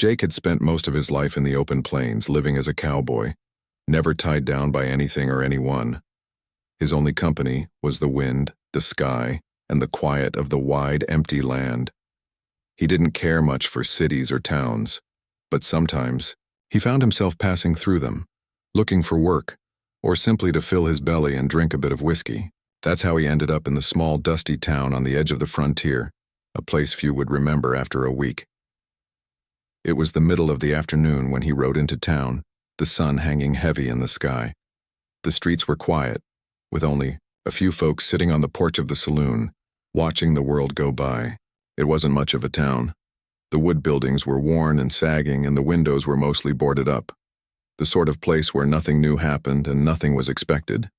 Jake had spent most of his life in the open plains, living as a cowboy, never tied down by anything or anyone. His only company was the wind, the sky, and the quiet of the wide, empty land. He didn't care much for cities or towns, but sometimes he found himself passing through them, looking for work, or simply to fill his belly and drink a bit of whiskey. That's how he ended up in the small, dusty town on the edge of the frontier, a place few would remember after a week. It was the middle of the afternoon when he rode into town, the sun hanging heavy in the sky. The streets were quiet, with only a few folks sitting on the porch of the saloon, watching the world go by. It wasn't much of a town. The wood buildings were worn and sagging, and the windows were mostly boarded up. The sort of place where nothing new happened and nothing was expected.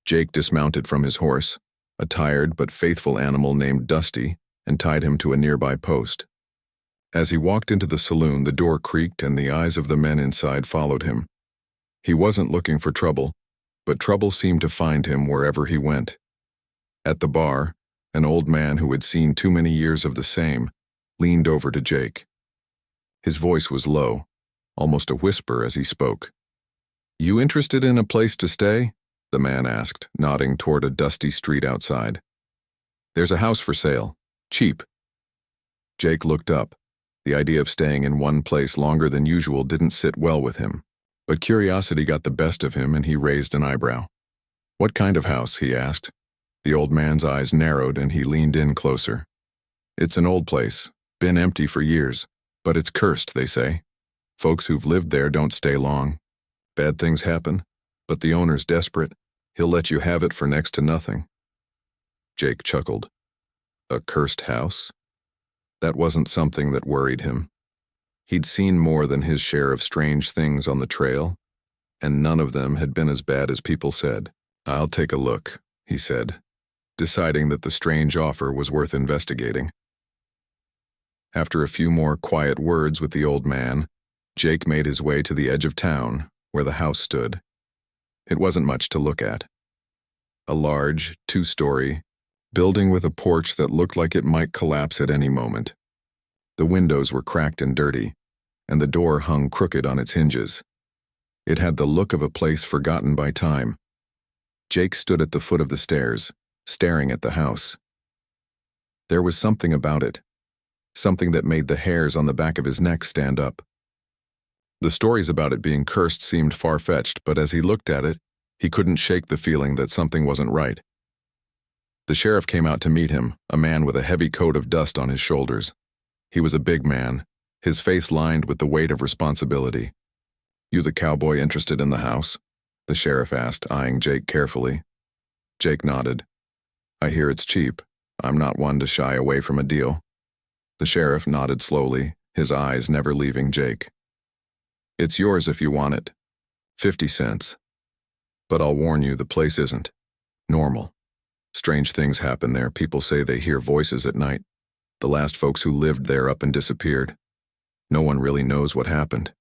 Jake dismounted from his horse, a tired but faithful animal named Dusty, and tied him to a nearby post. As he walked into the saloon, the door creaked and the eyes of the men inside followed him. He wasn't looking for trouble, but trouble seemed to find him wherever he went. At the bar, an old man who had seen too many years of the same leaned over to Jake. His voice was low, almost a whisper as he spoke. "You interested in a place to stay?" the man asked, nodding toward a dusty street outside. "There's a house for sale. Cheap." Jake looked up. The idea of staying in one place longer than usual didn't sit well with him, but curiosity got the best of him and he raised an eyebrow. "What kind of house?" he asked. The old man's eyes narrowed and he leaned in closer. "It's an old place, been empty for years, but it's cursed, they say. Folks who've lived there don't stay long. Bad things happen, but the owner's desperate. He'll let you have it for next to nothing." Jake chuckled. A cursed house? That wasn't something that worried him. He'd seen more than his share of strange things on the trail, and none of them had been as bad as people said. "I'll take a look," he said, deciding that the strange offer was worth investigating. After a few more quiet words with the old man, Jake made his way to the edge of town, where the house stood. It wasn't much to look at. A large, two-story building with a porch that looked like it might collapse at any moment. The windows were cracked and dirty, and the door hung crooked on its hinges. It had the look of a place forgotten by time. Jake stood at the foot of the stairs, staring at the house. There was something about it, something that made the hairs on the back of his neck stand up. The stories about it being cursed seemed far-fetched, but as he looked at it, he couldn't shake the feeling that something wasn't right. The sheriff came out to meet him, a man with a heavy coat of dust on his shoulders. He was a big man, his face lined with the weight of responsibility. "You the cowboy interested in the house?" the sheriff asked, eyeing Jake carefully. Jake nodded. "I hear it's cheap. I'm not one to shy away from a deal." The sheriff nodded slowly, his eyes never leaving Jake. "It's yours if you want it. 50 cents. But I'll warn you, the place isn't normal. Strange things happen there. People say they hear voices at night. The last folks who lived there up and disappeared. No one really knows what happened."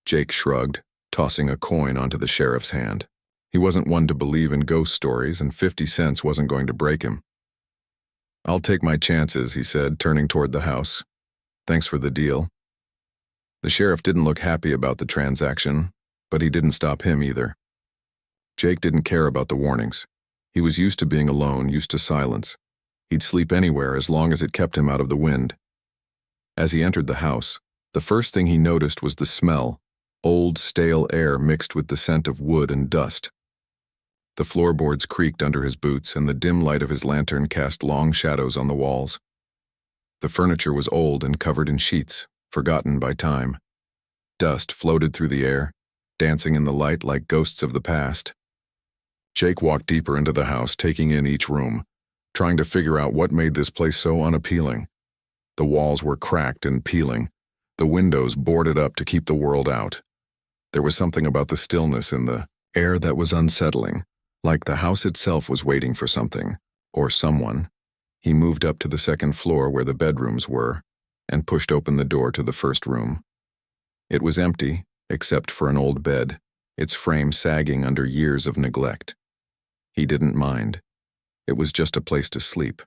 Jake shrugged, tossing a coin onto the sheriff's hand. He wasn't one to believe in ghost stories, and 50 cents wasn't going to break him. "I'll take my chances," he said, turning toward the house. "Thanks for the deal." The sheriff didn't look happy about the transaction, but he didn't stop him either. Jake didn't care about the warnings. He was used to being alone, used to silence. He'd sleep anywhere as long as it kept him out of the wind. As he entered the house, the first thing he noticed was the smell, old, stale air mixed with the scent of wood and dust. The floorboards creaked under his boots, and the dim light of his lantern cast long shadows on the walls. The furniture was old and covered in sheets, forgotten by time. Dust floated through the air, dancing in the light like ghosts of the past. Jake walked deeper into the house, taking in each room, trying to figure out what made this place so unappealing. The walls were cracked and peeling, the windows boarded up to keep the world out. There was something about the stillness in the air that was unsettling, like the house itself was waiting for something, or someone. He moved up to the second floor where the bedrooms were, and pushed open the door to the first room. It was empty, except for an old bed, its frame sagging under years of neglect. He didn't mind. It was just a place to sleep.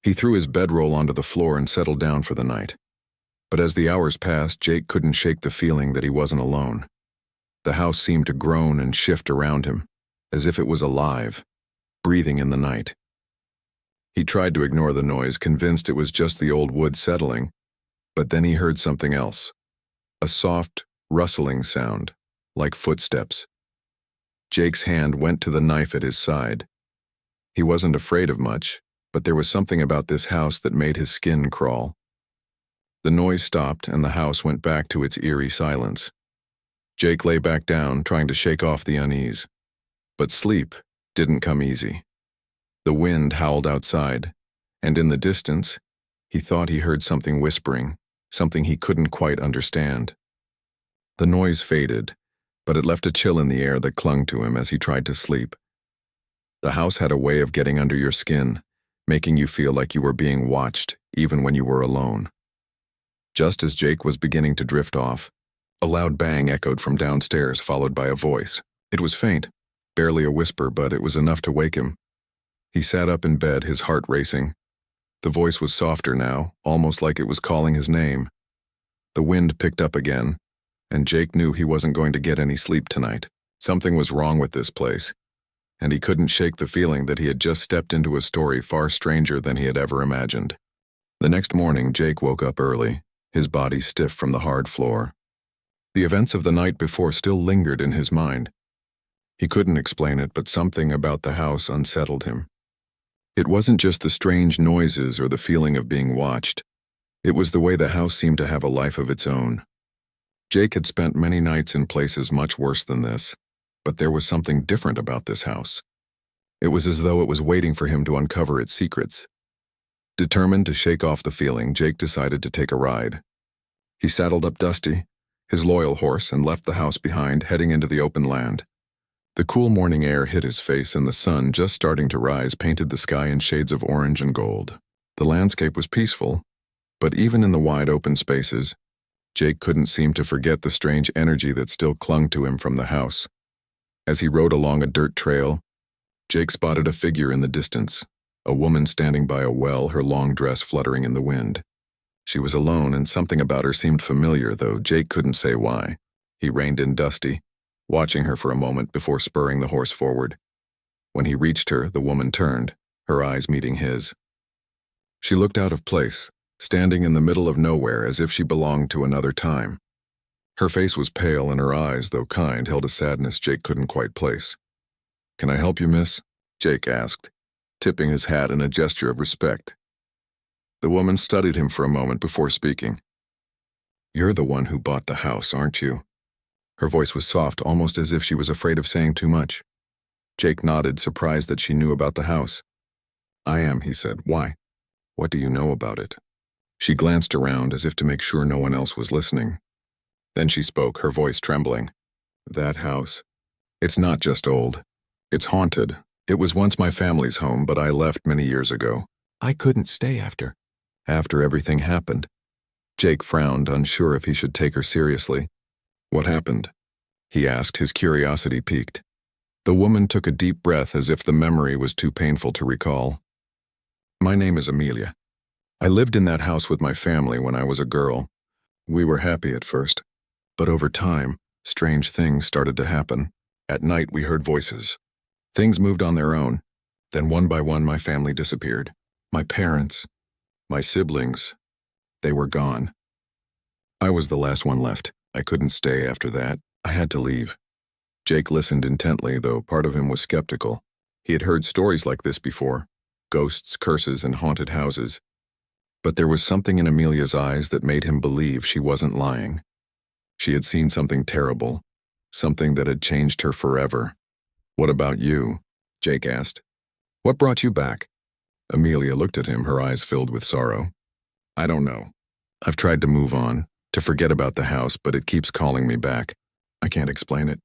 He threw his bedroll onto the floor and settled down for the night. But as the hours passed, Jake couldn't shake the feeling that he wasn't alone. The house seemed to groan and shift around him, as if it was alive, breathing in the night. He tried to ignore the noise, convinced it was just the old wood settling, but then he heard something else. A soft, rustling sound, like footsteps. Jake's hand went to the knife at his side. He wasn't afraid of much, but there was something about this house that made his skin crawl. The noise stopped and the house went back to its eerie silence. Jake lay back down, trying to shake off the unease. But sleep didn't come easy. The wind howled outside, and in the distance, he thought he heard something whispering, something he couldn't quite understand. The noise faded, but it left a chill in the air that clung to him as he tried to sleep. The house had a way of getting under your skin, making you feel like you were being watched, even when you were alone. Just as Jake was beginning to drift off, a loud bang echoed from downstairs, followed by a voice. It was faint, barely a whisper, but it was enough to wake him. He sat up in bed, his heart racing. The voice was softer now, almost like it was calling his name. The wind picked up again, and Jake knew he wasn't going to get any sleep tonight. Something was wrong with this place, and he couldn't shake the feeling that he had just stepped into a story far stranger than he had ever imagined. The next morning, Jake woke up early, his body stiff from the hard floor. The events of the night before still lingered in his mind. He couldn't explain it, but something about the house unsettled him. It wasn't just the strange noises or the feeling of being watched. It was the way the house seemed to have a life of its own. Jake had spent many nights in places much worse than this, but there was something different about this house. It was as though it was waiting for him to uncover its secrets. Determined to shake off the feeling, Jake decided to take a ride. He saddled up Dusty, his loyal horse, and left the house behind, heading into the open land. The cool morning air hit his face, and the sun, just starting to rise, painted the sky in shades of orange and gold. The landscape was peaceful, but even in the wide open spaces, Jake couldn't seem to forget the strange energy that still clung to him from the house. As he rode along a dirt trail, Jake spotted a figure in the distance, a woman standing by a well, her long dress fluttering in the wind. She was alone, and something about her seemed familiar, though Jake couldn't say why. He reined in Dusty, watching her for a moment before spurring the horse forward. When he reached her, the woman turned, her eyes meeting his. She looked out of place, standing in the middle of nowhere as if she belonged to another time. Her face was pale, and her eyes, though kind, held a sadness Jake couldn't quite place. "Can I help you, miss?" Jake asked, tipping his hat in a gesture of respect. The woman studied him for a moment before speaking. "You're the one who bought the house, aren't you?" Her voice was soft, almost as if she was afraid of saying too much. Jake nodded, surprised that she knew about the house. "I am," he said. "Why? What do you know about it?" She glanced around as if to make sure no one else was listening. Then she spoke, her voice trembling. "That house. It's not just old. It's haunted. It was once my family's home, but I left many years ago. I couldn't stay after everything happened." Jake frowned, unsure if he should take her seriously. "What happened?" he asked, his curiosity piqued. The woman took a deep breath as if the memory was too painful to recall. "My name is Amelia. I lived in that house with my family when I was a girl. We were happy at first, but over time, strange things started to happen. At night, we heard voices. Things moved on their own. Then one by one, my family disappeared. My parents, my siblings, they were gone. I was the last one left. I couldn't stay after that. I had to leave." Jake listened intently, though part of him was skeptical. He had heard stories like this before, ghosts, curses, and haunted houses. But there was something in Amelia's eyes that made him believe she wasn't lying. She had seen something terrible, something that had changed her forever. "What about you?" Jake asked. "What brought you back?" Amelia looked at him, her eyes filled with sorrow. "I don't know. I've tried to move on, to forget about the house, but it keeps calling me back. I can't explain it.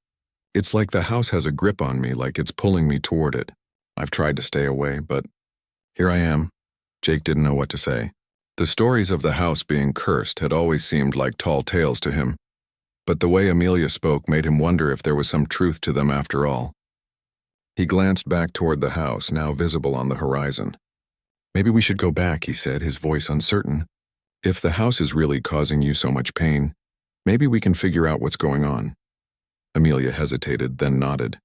It's like the house has a grip on me, like it's pulling me toward it. I've tried to stay away, but here I am." Jake didn't know what to say. The stories of the house being cursed had always seemed like tall tales to him, but the way Amelia spoke made him wonder if there was some truth to them after all. He glanced back toward the house, now visible on the horizon. "Maybe we should go back," he said, his voice uncertain. If the house is really causing you so much pain, maybe we can figure out what's going on. Amelia hesitated, then nodded.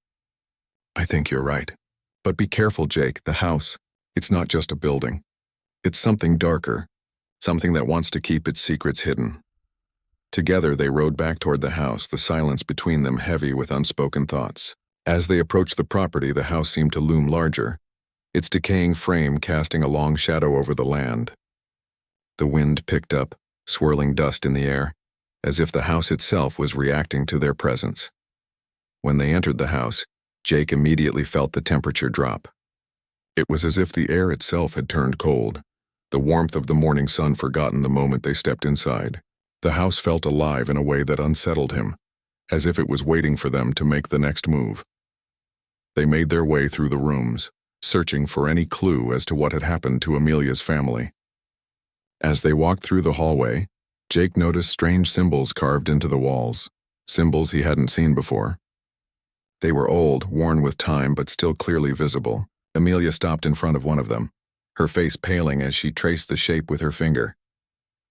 I think you're right. But be careful, Jake. The house, it's not just a building. It's something darker, something that wants to keep its secrets hidden. Together they rode back toward the house, the silence between them heavy with unspoken thoughts. As they approached the property, the house seemed to loom larger, its decaying frame casting a long shadow over the land. The wind picked up, swirling dust in the air, as if the house itself was reacting to their presence. When they entered the house, Jake immediately felt the temperature drop. It was as if the air itself had turned cold, the warmth of the morning sun forgotten the moment they stepped inside. The house felt alive in a way that unsettled him, as if it was waiting for them to make the next move. They made their way through the rooms, searching for any clue as to what had happened to Amelia's family. As they walked through the hallway, Jake noticed strange symbols carved into the walls, symbols he hadn't seen before. They were old, worn with time, but still clearly visible. Amelia stopped in front of one of them, her face paling as she traced the shape with her finger.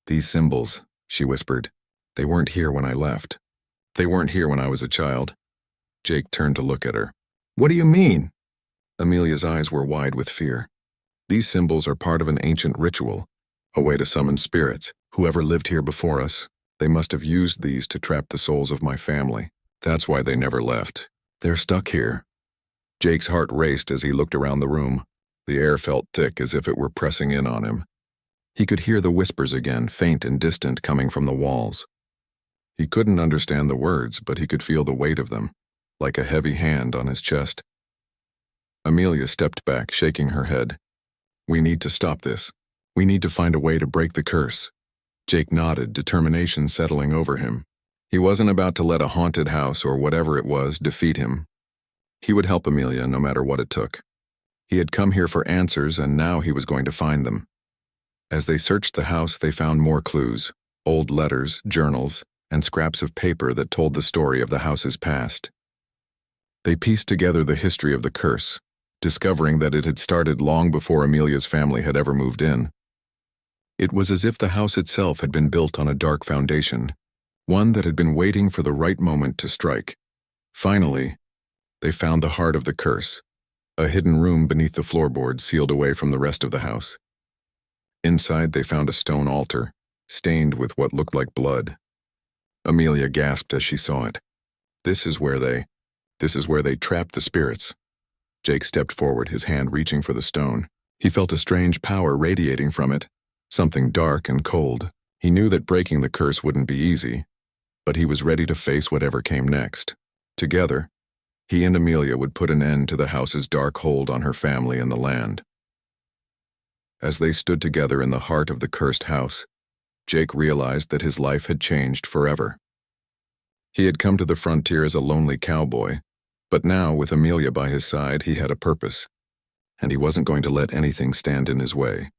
These symbols, she whispered, they weren't here when I left. They weren't here when I was a child. Jake turned to look at her. What do you mean? Amelia's eyes were wide with fear. These symbols are part of an ancient ritual, a way to summon spirits. Whoever lived here before us, they must have used these to trap the souls of my family. That's why they never left. They're stuck here. Jake's heart raced as he looked around the room. The air felt thick as if it were pressing in on him. He could hear the whispers again, faint and distant, coming from the walls. He couldn't understand the words, but he could feel the weight of them, like a heavy hand on his chest. Amelia stepped back, shaking her head. We need to stop this. We need to find a way to break the curse. Jake nodded, determination settling over him. He wasn't about to let a haunted house or whatever it was defeat him. He would help Amelia no matter what it took. He had come here for answers, and now he was going to find them. As they searched the house, they found more clues, old letters, journals, and scraps of paper that told the story of the house's past. They pieced together the history of the curse, discovering that it had started long before Amelia's family had ever moved in. It was as if the house itself had been built on a dark foundation, one that had been waiting for the right moment to strike. Finally, they found the heart of the curse, a hidden room beneath the floorboards sealed away from the rest of the house. Inside, they found a stone altar, stained with what looked like blood. Amelia gasped as she saw it. This is where they trapped the spirits. Jake stepped forward, his hand reaching for the stone. He felt a strange power radiating from it, something dark and cold. He knew that breaking the curse wouldn't be easy, but he was ready to face whatever came next. Together, he and Amelia would put an end to the house's dark hold on her family and the land. As they stood together in the heart of the cursed house, Jake realized that his life had changed forever. He had come to the frontier as a lonely cowboy, but now, with Amelia by his side, he had a purpose, and he wasn't going to let anything stand in his way.